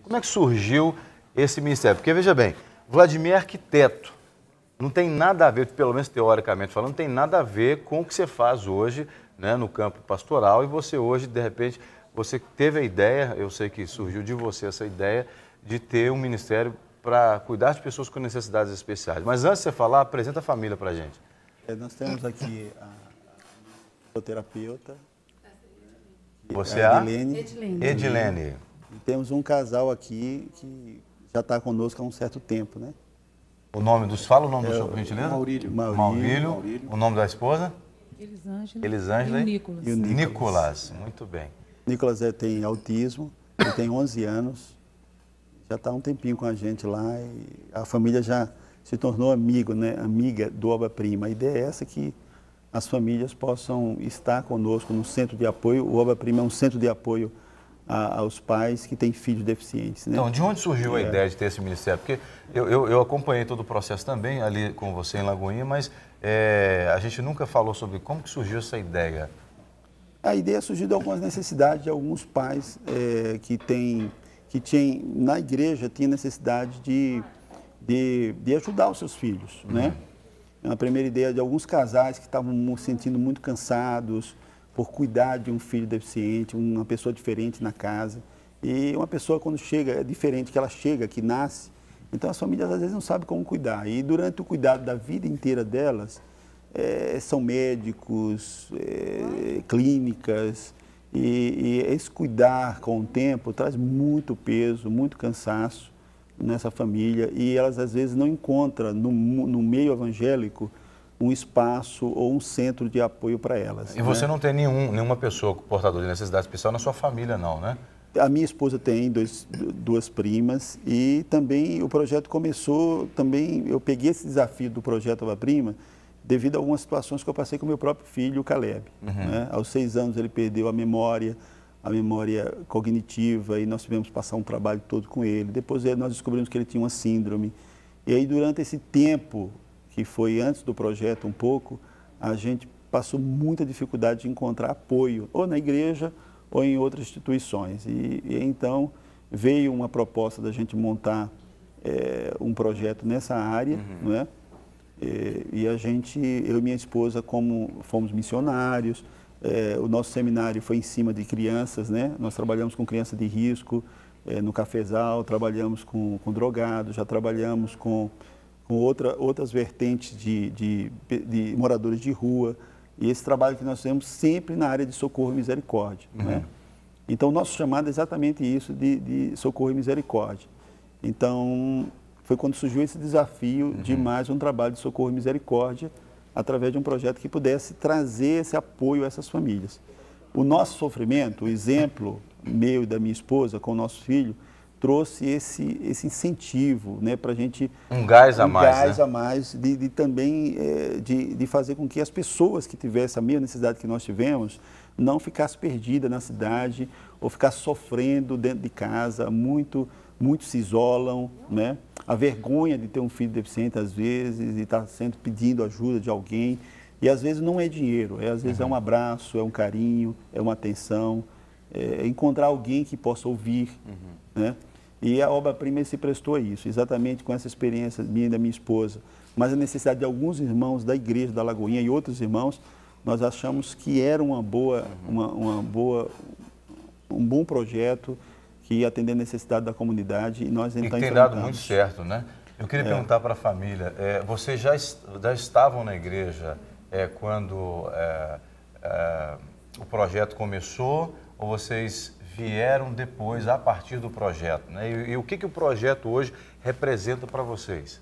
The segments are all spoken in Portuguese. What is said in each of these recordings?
Como é que surgiu esse ministério? Porque, veja bem, Vladimir é arquiteto. Não tem nada a ver, pelo menos teoricamente falando, não tem nada a ver com o que você faz hoje, né, no campo pastoral. E você hoje, de repente, você teve a ideia, eu sei que surgiu de você essa ideia, de ter um ministério para cuidar de pessoas com necessidades especiais. Mas antes de você falar, apresenta a família para a gente. Nós temos aqui a fisioterapeuta. Você é a Edilene. Edilene. E temos um casal aqui que já está conosco há um certo tempo, né? O nome dos... Fala o nome do senhor, por gentileza. Maurílio. O nome da esposa? Elisângela. E Nicolas. Nicolas. Muito bem. Nicolas tem autismo, ele tem 11 anos, já está há um tempinho com a gente lá e a família já se tornou amigo, né? Amiga do Obra Prima. A ideia é essa, que as famílias possam estar conosco no centro de apoio. O Obra Prima é um centro de apoio aos pais que têm filhos deficientes, né? Então, de onde surgiu a ideia de ter esse ministério? Porque eu acompanhei todo o processo também ali com você em Lagoinha, mas a gente nunca falou sobre como que surgiu essa ideia. A ideia surgiu de algumas necessidades de alguns pais que tinham, na igreja, tinha necessidade de ajudar os seus filhos, né? A primeira ideia de alguns casais que estavam se sentindo muito cansados por cuidar de um filho deficiente, uma pessoa diferente na casa. E uma pessoa, quando chega, é diferente, que ela chega, que nasce. Então, as famílias, às vezes, não sabem como cuidar. E, durante o cuidado da vida inteira delas, são médicos, clínicas, e esse cuidar com o tempo traz muito peso, muito cansaço nessa família, e elas às vezes não encontram no meio evangélico um espaço ou um centro de apoio para elas. E você não tem nenhuma pessoa portadora de necessidade especial na sua família, não, né? A minha esposa tem duas primas, e também o projeto começou, eu peguei esse desafio do projeto Obra Prima devido a algumas situações que eu passei com o meu próprio filho, o Caleb. Né? Aos 6 anos ele perdeu a memória cognitiva, e nós tivemos que passar um trabalho todo com ele. Depois nós descobrimos que ele tinha uma síndrome. E aí, durante esse tempo, que foi antes do projeto um pouco, a gente passou muita dificuldade de encontrar apoio, ou na igreja, ou em outras instituições. E então veio uma proposta da gente montar um projeto nessa área, não é? E a gente, eu e minha esposa, como fomos missionários, o nosso seminário foi em cima de crianças, né? Nós trabalhamos com crianças de risco, no Cafezal, trabalhamos com drogados, já trabalhamos com outras vertentes de moradores de rua. E esse trabalho que nós temos sempre na área de socorro e misericórdia. Né? Então, o nosso chamado é exatamente isso, de socorro e misericórdia. Então, foi quando surgiu esse desafio de mais um trabalho de socorro e misericórdia, através de um projeto que pudesse trazer esse apoio a essas famílias. O nosso sofrimento, o exemplo meu e da minha esposa com o nosso filho, trouxe esse incentivo, né, para a gente... Um gás a mais, gás, né? A mais, também de fazer com que as pessoas que tivessem a mesma necessidade que nós tivemos não ficassem perdidas na cidade ou ficassem sofrendo dentro de casa. Muitos se isolam, né? A vergonha de ter um filho deficiente, às vezes, e estar sempre pedindo ajuda de alguém. E, às vezes, não é dinheiro, às vezes é um abraço, é um carinho, é uma atenção, encontrar alguém que possa ouvir, né? E a Obra Prima se prestou a isso, exatamente com essa experiência minha e da minha esposa. Mas a necessidade de alguns irmãos da igreja da Lagoinha e outros irmãos, nós achamos que era um bom projeto que ia atender a necessidade da comunidade, e nós então tem dado muito certo, né? Eu queria perguntar para a família, vocês já estavam na igreja quando o projeto começou, ou vocês vieram depois, a partir do projeto, né? E o que o projeto hoje representa para vocês?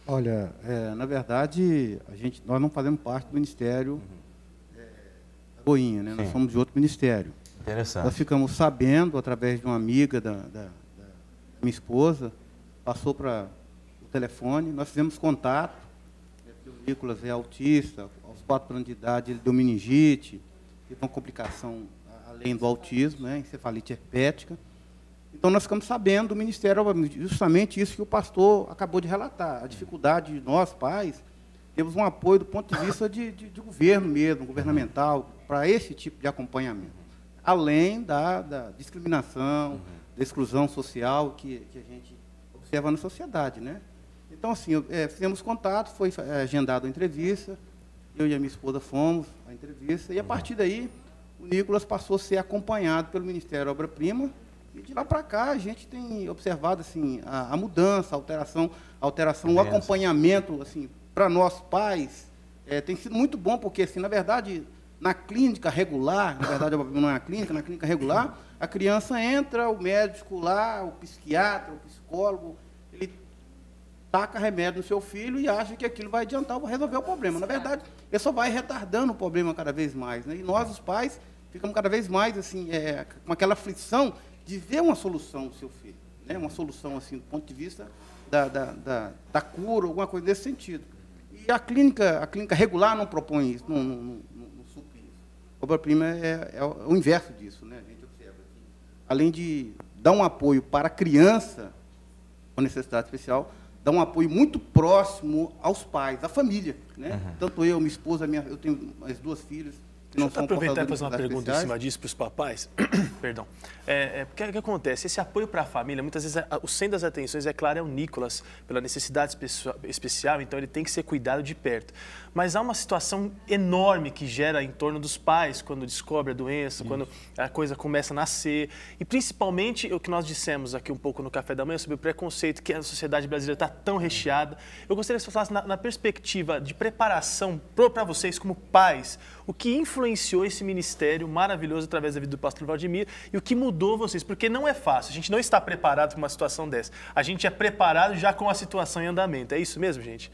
Olha, na verdade, nós não fazemos parte do Ministério Lagoinha, né? Nós somos de outro ministério. Interessante. Nós ficamos sabendo, através de uma amiga da minha esposa, passou para o telefone, nós fizemos contato, o Nicolas é autista, aos 4 anos de idade ele deu meningite, teve uma complicação além do autismo, né, encefalite herpética. Então, nós ficamos sabendo do Ministério, justamente isso que o pastor acabou de relatar, a dificuldade de nós, pais, temos um apoio do ponto de vista de governo mesmo, governamental, para esse tipo de acompanhamento. Além da discriminação, exclusão social que a gente observa na sociedade, né? Então, assim, fizemos contato, foi agendada a entrevista, eu e a minha esposa fomos à entrevista, e a partir daí o Nicolas passou a ser acompanhado pelo Ministério da Obra-Prima, e de lá para cá a gente tem observado assim, a mudança, a alteração, o acompanhamento, assim, para nós pais, tem sido muito bom, porque, assim, na verdade, na clínica regular, na verdade, não é na clínica regular, a criança entra, o médico lá, o psiquiatra, o psicólogo, ele taca remédio no seu filho e acha que aquilo vai adiantar, vai resolver o problema. Na verdade, ele só vai retardando o problema cada vez mais, né? E nós, os pais, ficamos cada vez mais assim, com aquela aflição de ver uma solução do seu filho, né? Uma solução assim, do ponto de vista da cura, alguma coisa desse sentido. E a clínica regular não propõe isso, não supre isso. A Obra-Prima é o inverso disso, né? A gente observa que, além de dar um apoio para a criança com necessidade especial, dá um apoio muito próximo aos pais, à família, né? Tanto eu, minha esposa, eu tenho as 2 filhas que não são aproveitar e portadores fazer uma de pergunta em especiais. cima disso para os papais. Perdão. Porque o que acontece? Esse apoio para a família, muitas vezes, o centro das atenções, é claro, é o Nicolas, pela necessidade especial, então ele tem que ser cuidado de perto. Mas há uma situação enorme que gera em torno dos pais, quando descobre a doença, quando a coisa começa a nascer. E, principalmente, o que nós dissemos aqui um pouco no Café da Manhã, sobre o preconceito que a sociedade brasileira está tão recheada. Eu gostaria que você falasse na perspectiva de preparação para vocês, como pais, o que influenciou esse ministério maravilhoso através da vida do pastor Vladimir e o que mudou vocês, porque não é fácil, a gente não está preparado para uma situação dessa, a gente é preparado já com a situação em andamento, é isso mesmo, gente?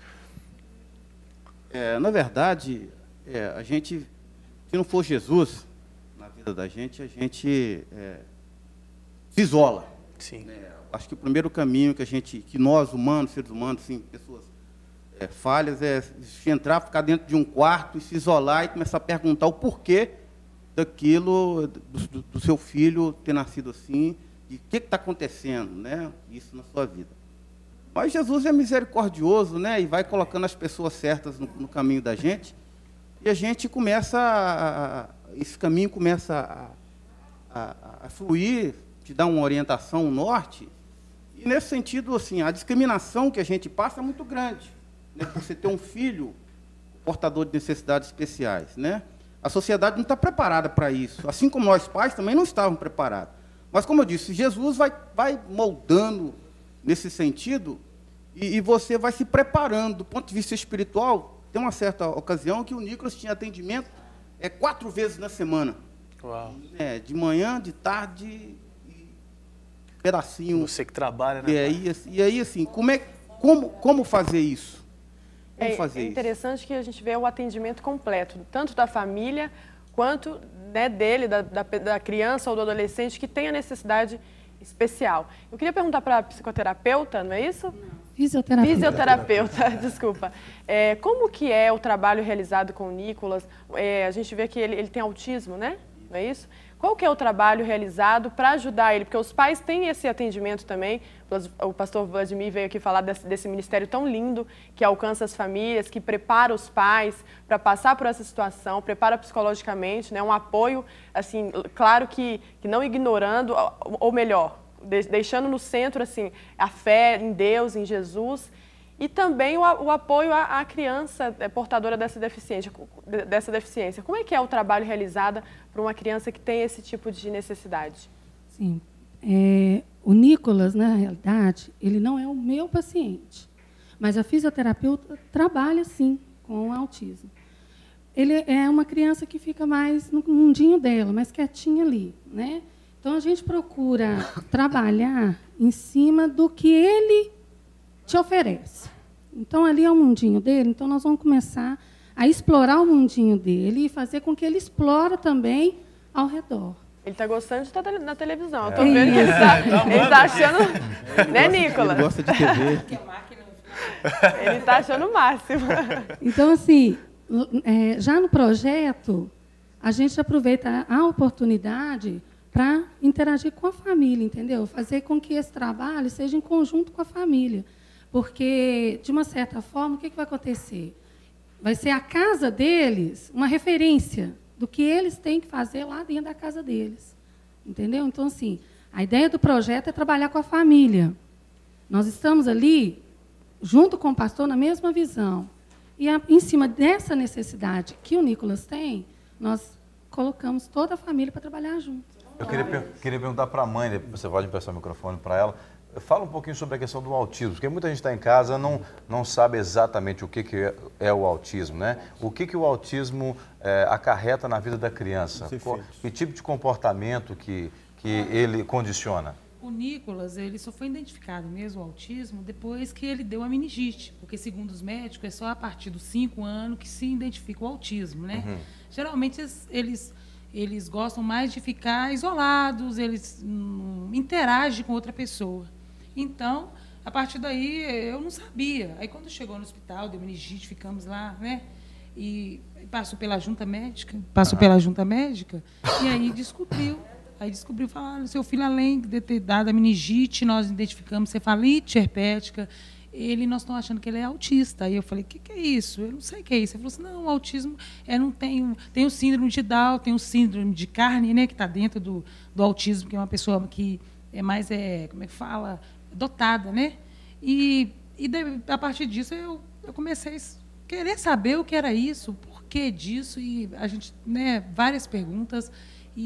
Na verdade, a gente, se não for Jesus na vida da gente, a gente se isola. Sim. Acho que o primeiro caminho que nós humanos, seres humanos, assim, pessoas falhas, se entrar, ficar dentro de um quarto e se isolar e começar a perguntar o porquê daquilo, do seu filho ter nascido assim, e o que está acontecendo, né? Isso na sua vida. Mas Jesus é misericordioso, né? E vai colocando as pessoas certas no caminho da gente, e a gente esse caminho começa a fluir, te dá uma orientação, um norte, e nesse sentido, assim, a discriminação que a gente passa é muito grande, né? Por você ter um filho portador de necessidades especiais, né? A sociedade não está preparada para isso, assim como nós pais também não estavam preparados. Mas, como eu disse, Jesus vai moldando nesse sentido, e você vai se preparando. Do ponto de vista espiritual, tem uma certa ocasião que o Nicolas tinha atendimento 4 vezes na semana. Uau. De manhã, de tarde, pedacinho. Você que trabalha, né? E aí, assim, como fazer isso? Como fazer é interessante que a gente vê o atendimento completo, tanto da família, quanto, né, dele, da criança ou do adolescente que tem a necessidade especial. Eu queria perguntar para a psicoterapeuta, não é isso? Fisioterapeuta, desculpa. Como que é o trabalho realizado com o Nicolas? A gente vê que ele tem autismo, né? Não é isso? Qual que é o trabalho realizado para ajudar ele? Porque os pais têm esse atendimento também. O pastor Vladimir veio aqui falar desse ministério tão lindo que alcança as famílias, que prepara os pais para passar por essa situação, prepara psicologicamente, né? Um apoio, assim, claro que não ignorando, ou melhor, deixando no centro assim, a fé em Deus, em Jesus, e também o apoio à criança portadora dessa deficiência. Como é que é o trabalho realizado para uma criança que tem esse tipo de necessidade? Sim. O Nicolas, na realidade, ele não é o meu paciente, mas a fisioterapeuta trabalha, sim, com o autismo. Ele é uma criança que fica mais no mundinho dela, mais quietinha ali, né? Então, a gente procura trabalhar em cima do que ele te oferece. Então, ali é o mundinho dele, então nós vamos começar a explorar o mundinho dele e fazer com que ele explore também ao redor. Ele está gostando de estar na televisão. Eu estou vendo que ele está achando... Né, Nicolas? Ele gosta de TV. Ele está achando o máximo. Então, assim, já no projeto, a gente aproveita a oportunidade para interagir com a família, entendeu? Fazer com que esse trabalho seja em conjunto com a família. Porque, de uma certa forma, o que vai acontecer? Vai ser a casa deles uma referência do que eles têm que fazer lá dentro da casa deles. Entendeu? Então, assim, A ideia do projeto é trabalhar com a família. Nós estamos ali, junto com o pastor, na mesma visão. E, em cima dessa necessidade que o Nicolas tem, nós colocamos toda a família para trabalhar junto. Eu queria perguntar para a mãe, você pode emprestar o microfone para ela. Fala um pouquinho sobre a questão do autismo, porque muita gente está em casa não sabe exatamente o que é o autismo, né? O que o autismo acarreta na vida da criança? Que tipo de comportamento que ele condiciona? O Nicolas, ele só foi identificado mesmo o autismo depois que ele deu a meningite, porque segundo os médicos é só a partir dos 5 anos que se identifica o autismo, né? Uhum. Geralmente eles gostam mais de ficar isolados, eles não interagem com outra pessoa. Então, a partir daí, eu não sabia. Aí, quando chegou no hospital, deu meningite, ficamos lá, né? E passou pela junta médica, e aí descobriu. Falaram, seu filho, além de ter dado a meningite, nós identificamos cefalite herpética, nós estamos achando que ele é autista. Aí eu falei, o que é isso? Eu não sei o que é isso. Ele falou assim, não, o autismo tem o síndrome de Down, tem o síndrome de Carne, né, que está dentro do autismo, que é uma pessoa que é mais, como é que fala, dotada, né? E a partir disso eu comecei a querer saber o que era isso, o porquê disso, e a gente, né, várias perguntas,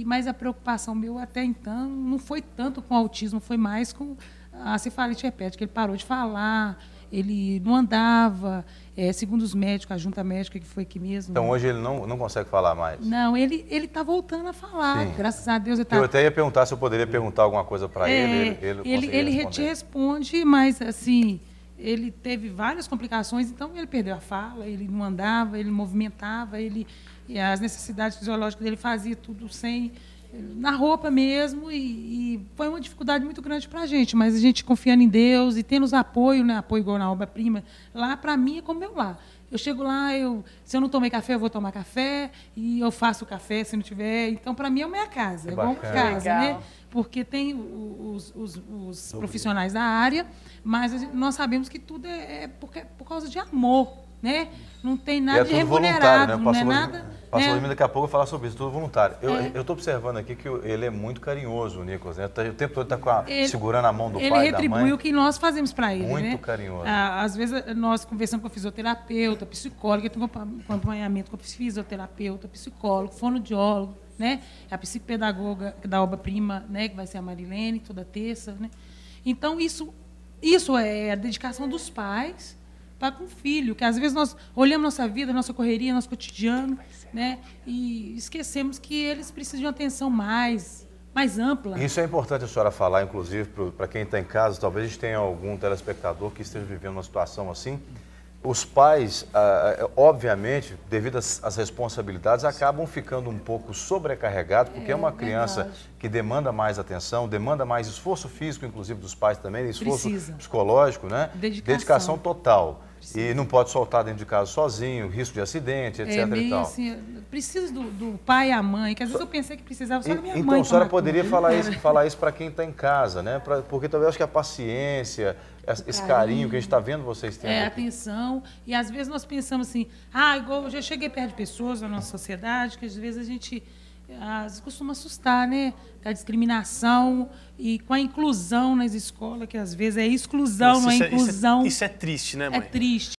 mas a preocupação meu até então não foi tanto com o autismo, foi mais com a cefalite herpética. Ele parou de falar, ele não andava, segundo os médicos, a junta médica que foi aqui mesmo. Então hoje ele não consegue falar mais? Não, ele está voltando a falar, sim. Graças a Deus. Eu até ia perguntar se eu poderia perguntar alguma coisa para ele. Ele te responde, mas assim, ele teve várias complicações, então ele perdeu a fala, ele não andava, ele movimentava, as necessidades fisiológicas dele fazia tudo na roupa mesmo, e foi uma dificuldade muito grande para a gente, mas a gente confiando em Deus e tendo os apoios, né, apoio igual na obra-prima, lá para mim é como meu lar. Eu chego lá, se eu não tomei café, eu vou tomar café, e eu faço café se não tiver, então para mim é minha casa, é igual uma casa, né? Porque tem os profissionais da área, mas nós sabemos que tudo é por causa de amor, né? Não tem nada de remunerado, né? Não é nada. Pastor Lima, daqui a pouco vai falar sobre isso, tudo voluntário. Eu estou observando aqui que ele é muito carinhoso, o Nicolas, né? O tempo todo está segurando a mão do pai e da mãe. Ele retribui o que nós fazemos para ele, muito, né? Muito carinhoso. Às vezes nós conversamos com a fisioterapeuta, psicóloga, tem acompanhamento com a fisioterapeuta, psicólogo, fonoaudiólogo, né? A psicopedagoga da obra-prima, né? Que vai ser a Marilene, toda terça, né? Então, isso é a dedicação dos pais para com o filho, que às vezes nós olhamos nossa vida, nossa correria, nosso cotidiano, né? E esquecemos que eles precisam de uma atenção mais ampla. Isso é importante a senhora falar, inclusive, para quem está em casa, talvez a gente tenha algum telespectador que esteja vivendo uma situação assim. Os pais, obviamente, devido às responsabilidades, acabam ficando um pouco sobrecarregados, porque é uma criança que demanda mais atenção, demanda mais esforço físico, inclusive dos pais também, esforço psicológico, né? Dedicação total. Precisa. E não pode soltar dentro de casa sozinho, risco de acidente, etc. E tal. Assim, precisa do pai e a mãe, que às vezes eu pensei que precisava só da minha mãe. Então a senhora poderia falar isso para quem está em casa, né? Porque talvez acho que a paciência, esse carinho que a gente está vendo vocês tendo. Atenção. E às vezes nós pensamos assim, igual eu já cheguei perto de pessoas na nossa sociedade, que às vezes a gente costuma assustar, né? Com a discriminação e com a inclusão nas escolas, que às vezes é exclusão, não é inclusão. Isso é triste, né, mãe? É triste.